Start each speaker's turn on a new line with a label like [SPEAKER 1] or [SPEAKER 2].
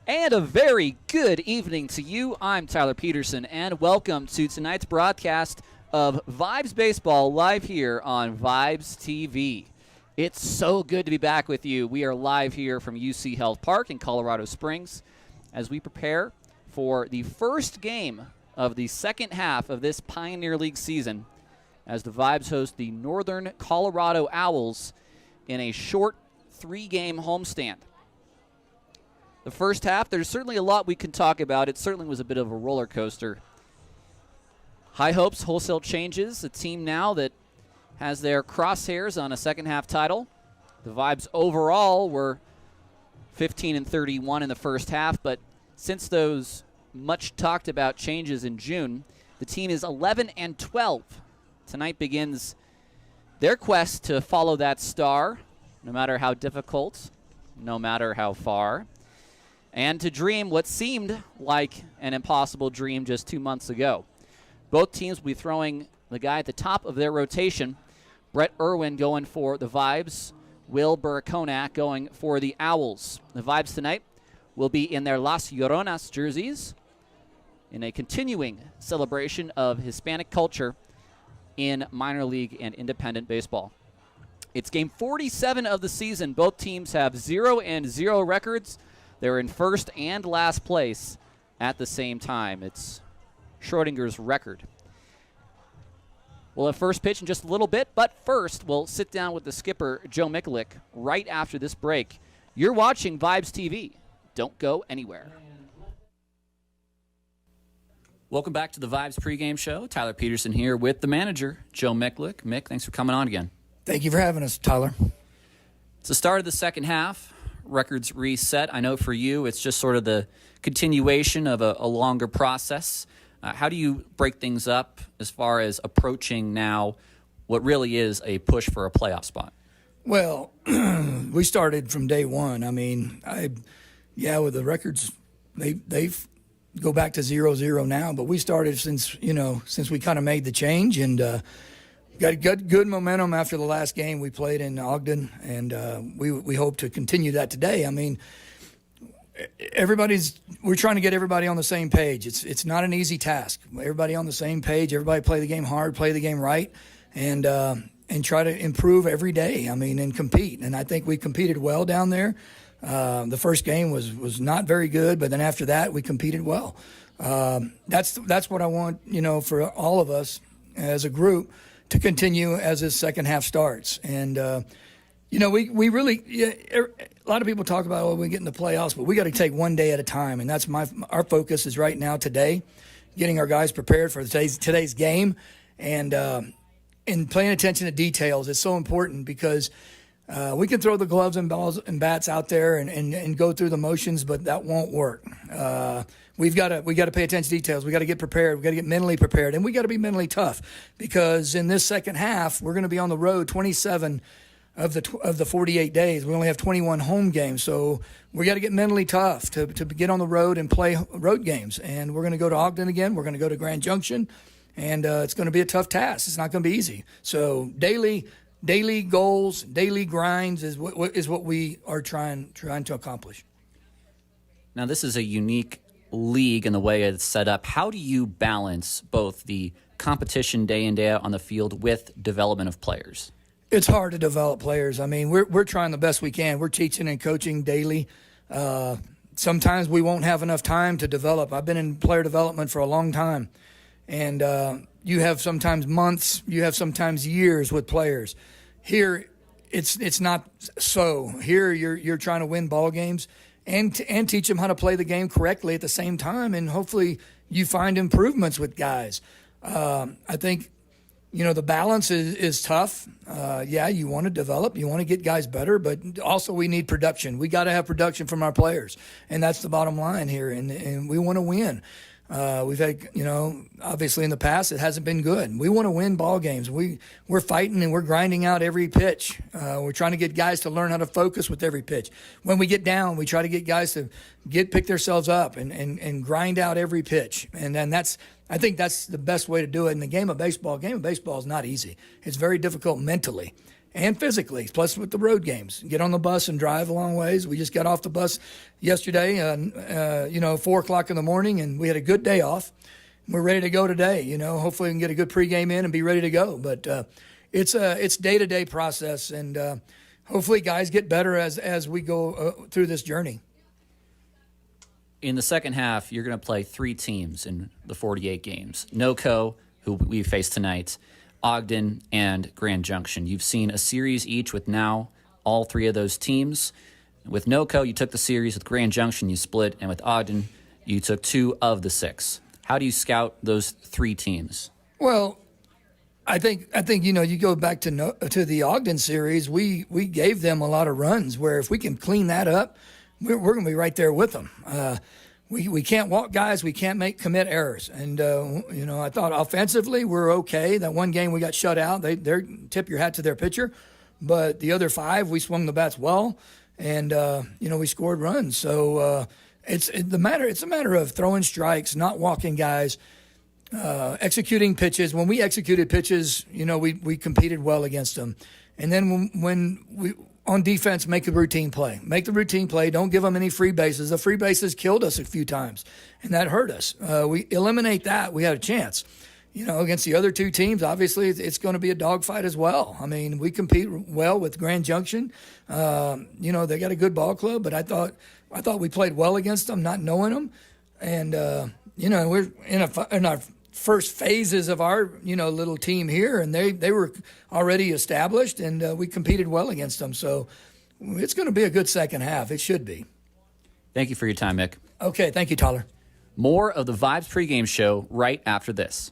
[SPEAKER 1] And a very good evening to you. I'm Tyler Peterson, and welcome to tonight's broadcast of Vibes Baseball live here on Vibes TV. It's so good to be back with you. We are live here from UC Health Park in Colorado Springs as we prepare for the first game of the second half of this Pioneer League season as the Vibes host the Northern Colorado Owls in a short 3-game homestand. The first half, there's certainly a lot we can talk about. It certainly was a bit of a roller coaster. High hopes, wholesale changes, a team now that has their crosshairs on a second half title. The Vibes overall were 15-31 in the first half, but since those much talked about changes in June, the team is 11-12. Tonight begins their quest to follow that star, no matter how difficult, no matter how far, and to dream what seemed like an impossible dream just 2 months ago. Both teams will be throwing the guy at the top of their rotation, Brett Irwin going for the Vibes, Will Burakonak going for the Owls. The Vibes tonight will be in their Las Lloronas jerseys in a continuing celebration of Hispanic culture in minor league and independent baseball. It's game 47 of the season. Both teams have 0-0 records. They're in first and last place at the same time. It's Schrodinger's record. We'll have first pitch in just a little bit, but first we'll sit down with the skipper, Joe Mikulik, right after this break. You're watching Vibes TV. Don't go anywhere. Welcome back to the Vibes pregame show. Tyler Peterson here with the manager, Joe Mikulik. Mick, thanks for coming on again.
[SPEAKER 2] Thank you for having us, Tyler.
[SPEAKER 1] It's the start of the second half. Records reset. I know for you it's just sort of the continuation of a longer process. How do you break things up as far as approaching now what really is a push for a playoff spot?
[SPEAKER 2] Well, we started from day one. I mean, with the records, they've go back to 0-0 now, but we started since we kind of made the change and got good momentum after the last game we played in Ogden, and we hope to continue that today. I mean, we're trying to get everybody on the same page. It's not an easy task. Everybody on the same page. Everybody play the game hard, play the game right, and try to improve every day. I mean, and compete. And I think we competed well down there. The first game was not very good, but then after that we competed well. That's what I want, for all of us as a group to continue as this second half starts. And, we really, a lot of people talk about, when we get in the playoffs, but we got to take one day at a time. And that's our focus is right now today, getting our guys prepared for today's game and paying attention to details. It's so important because we can throw the gloves and balls and bats out there and go through the motions, but that won't work. We got to pay attention to details. We got to get prepared. We got to get mentally prepared, and we got to be mentally tough because in this second half we're going to be on the road 27 of the 48 days. We only have 21 home games, so we got to get mentally tough to get on the road and play road games. And we're going to go to Ogden again. We're going to go to Grand Junction, and it's going to be a tough task. It's not going to be easy. So daily goals, daily grinds is what we are trying to accomplish.
[SPEAKER 1] Now, this is a unique league in the way it's set up. How do you balance both the competition day in, day out on the field with development of players?
[SPEAKER 2] It's hard to develop players. I mean, we're trying the best we can. We're teaching and coaching daily. Sometimes we won't have enough time to develop. I've been in player development for a long time, and you have sometimes months, you have sometimes years with players. Here, it's not so. Here, you're trying to win ball games and teach them how to play the game correctly at the same time, and hopefully you find improvements with guys. I think, the balance is tough. You want to develop, you want to get guys better, but also we need production. We got to have production from our players, and that's the bottom line here, and we want to win. We've had, obviously in the past it hasn't been good. We want to win ball games. We're fighting and we're grinding out every pitch. We're trying to get guys to learn how to focus with every pitch. When we get down, we try to get guys to pick themselves up and grind out every pitch. And then I think that's the best way to do it. In the game of baseball is not easy. It's very difficult mentally. and physically, plus with the road games. Get on the bus and drive a long ways. We just got off the bus yesterday, 4 o'clock in the morning, and we had a good day off. We're ready to go today. Hopefully we can get a good pregame in and be ready to go. But it's day-to-day process, and hopefully guys get better as we go through this journey.
[SPEAKER 1] In the second half, you're going to play 3 teams in the 48 games. NoCo, who we face tonight, Ogden, and Grand Junction. You've seen a series each with now all 3 of those teams. With NoCo, you took the series. With Grand Junction, you split. And with Ogden, you took 2 of the 6. How do you scout those 3 teams?
[SPEAKER 2] Well, I think you go back to the Ogden series. We gave them a lot of runs where if we can clean that up, we're going to be right there with them. We can't walk guys. We can't commit errors. And, I thought offensively we're okay. That one game we got shut out. They tip your hat to their pitcher. But the other 5, we swung the bats well. And, we scored runs. So it's a matter of throwing strikes, not walking guys, executing pitches. When we executed pitches, we competed well against them. And then when we – on defense, make the routine play. Make the routine play. Don't give them any free bases. The free bases killed us a few times, and that hurt us. We eliminate that, we had a chance. Against the other 2 teams, obviously, it's going to be a dogfight as well. I mean, we compete well with Grand Junction. They got a good ball club, but I thought we played well against them, not knowing them. And, we're in our first phases of our little team here, and they were already established, and we competed well against them. So it's going to be a good second half. It should be.
[SPEAKER 1] Thank you for your time, Mick.
[SPEAKER 2] Okay, thank you, Tyler.
[SPEAKER 1] More of the Vibes pregame show right after this.